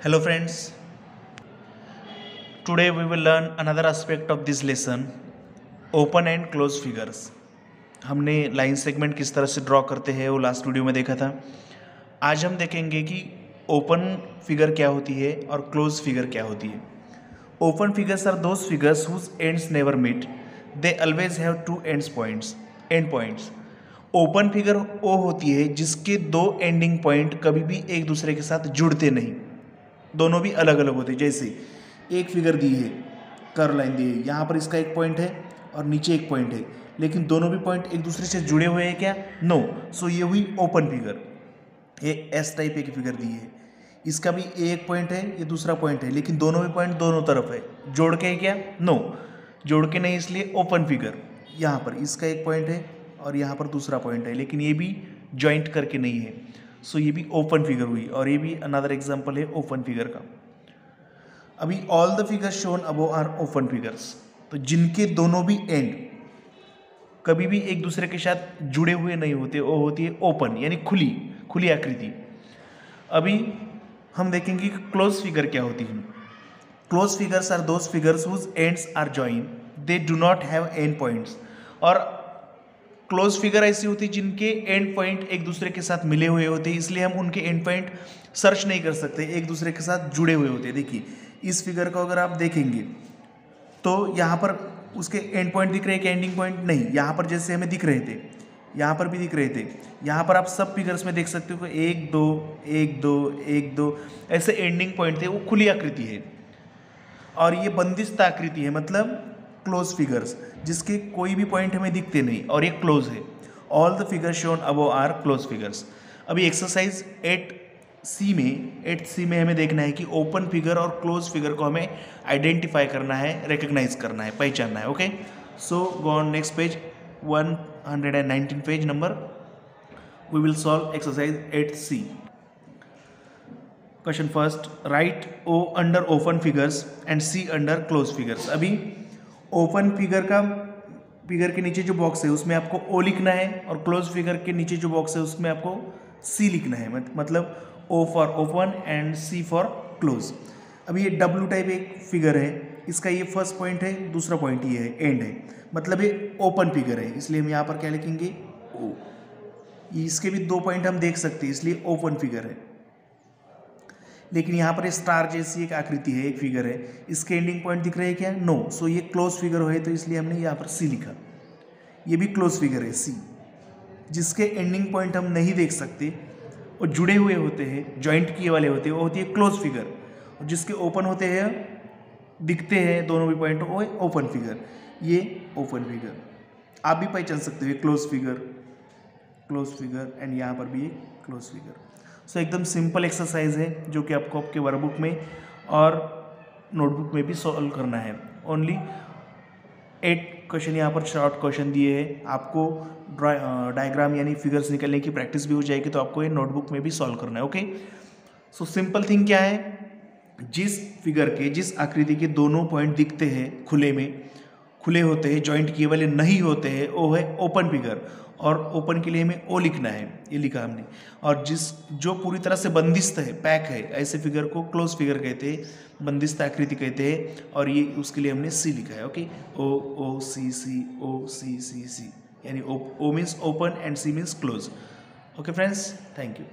Hello friends, today we will learn another aspect of this lesson, open and close figures. हमने line segment किस तरह से draw करते हैं वो लास्ट वीडियो में देखा था। आज हम देखेंगे कि ओपन फिगर क्या होती है और क्लोज फिगर क्या होती है। Open figures are those figures whose ends never meet, they always have two end points. Open figure वो होती है जिसके दो एंडिंग पॉइंट कभी भी एक दूसरे के साथ जुड़ते नहीं, दोनों भी अलग अलग होते हैं। जैसे एक फिगर दी है, कर्व लाइन दी है, यहाँ पर इसका एक पॉइंट है और नीचे एक पॉइंट है, लेकिन दोनों भी पॉइंट एक दूसरे से जुड़े हुए हैं क्या? नो। सो ये हुई ओपन फिगर। ये एस टाइप एक फिगर दी है, इसका भी एक पॉइंट है, ये दूसरा पॉइंट है, लेकिन दोनों भी पॉइंट दोनों तरफ है, जोड़ के है क्या? नो, जोड़ के नहीं, इसलिए ओपन फिगर। यहाँ पर इसका एक पॉइंट है और यहाँ पर दूसरा पॉइंट है, लेकिन ये भी जॉइंट करके नहीं है। सो ये भी ओपन फिगर हुई, और ये भी अनदर एग्जांपल है ओपन फिगर का। अभी all the figures shown above are open figures, तो जिनके दोनों भी एंड कभी भी एक दूसरे के साथ जुड़े हुए नहीं होते, वो होती है ओपन, यानी खुली आकृति। अभी हम देखेंगे कि क्लोज फिगर क्या होती है। Close figures are those figures whose ends are join, they do not have end points. और क्लोज फिगर ऐसी होती है जिनके एंड पॉइंट एक दूसरे के साथ मिले हुए होते हैं, इसलिए हम उनके एंड पॉइंट सर्च नहीं कर सकते, एक दूसरे के साथ जुड़े हुए होते हैं। देखिए इस फिगर को अगर आप देखेंगे तो यहाँ पर उसके एंड पॉइंट दिख रहे हैं कि एंडिंग पॉइंट? नहीं। यहाँ पर जैसे हमें दिख रहे थे, यहाँ पर भी दिख रहे थे, यहाँ पर आप सब फिगर्स में देख सकते हो कि 1 2 1 2 1 2 ऐसे एंडिंग पॉइंट थे। वो खुली आकृति है और ये बंदिस्त आकृति है, मतलब क्लोज फिगर्स जिसके कोई भी पॉइंट हमें दिखते नहीं, और ये क्लोज है। All the figures shown above are close figures. अभी एक्सरसाइज 8C में हमें देखना है कि ओपन फिगर और क्लोज फिगर को हमें आइडेंटिफाई करना है, रिकग्नाइज करना है, पहचानना है। Okay, so go on next page, 119 page number. We will solve exercise 8C। Question first, write O under open figures and C under close figures. अभी ओपन फिगर के नीचे जो बॉक्स है उसमें आपको O लिखना है, और क्लोज फिगर के नीचे जो बॉक्स है उसमें आपको C लिखना है, मतलब O for open and C for close. अभी ये W टाइप एक फिगर है, इसका ये फर्स्ट पॉइंट है, दूसरा पॉइंट ये है, एंड है, मतलब ये ओपन फिगर है, इसलिए हम यहाँ पर क्या लिखेंगे? O। इसके भी दो पॉइंट हम देख सकते हैं, इसलिए ओपन फिगर है। लेकिन यहाँ पर स्टार जैसी एक आकृति है, एक फिगर है, इसके एंडिंग पॉइंट दिख रहे हैं क्या? नो। सो ये क्लोज फिगर है, तो इसलिए हमने यहाँ पर C लिखा। ये भी क्लोज फिगर है C, जिसके एंडिंग पॉइंट हम नहीं देख सकते और जुड़े हुए होते हैं, जॉइंट किए वाले होते हैं, वो होती है क्लोज फिगर। और जिसके ओपन होते हैं, दिखते हैं दोनों भी पॉइंट, वो है ओपन फिगर। ये ओपन फिगर आप भी पहचान सकते हो, क्लोज फिगर एंड यहाँ पर भी एक क्लोज फिगर। सो एकदम सिंपल एक्सरसाइज है जो कि आपको आपके वर्कबुक में और नोटबुक में भी सॉल्व करना है। ओनली 8 क्वेश्चन यहाँ पर शॉर्ट क्वेश्चन दिए हैं, आपको डायग्राम यानी फिगर्स निकलने की प्रैक्टिस भी हो जाएगी, तो आपको ये नोटबुक में भी सॉल्व करना है। ओके, सो सिंपल थिंग क्या है, जिस फिगर के, जिस आकृति के दोनों पॉइंट दिखते हैं, खुले होते हैं, जॉइंट किए वाले नहीं होते हैं, वो है ओपन फिगर। और ओपन के लिए हमें O लिखना है, ये लिखा हमने। और जो पूरी तरह से बंदिस्त है, पैक है, ऐसे फिगर को क्लोज फिगर कहते हैं, बंदिस्त आकृति कहते हैं, और ये उसके लिए हमने C लिखा है। ओके, O C, यानी O means open and C means close. Okay friends, thank you.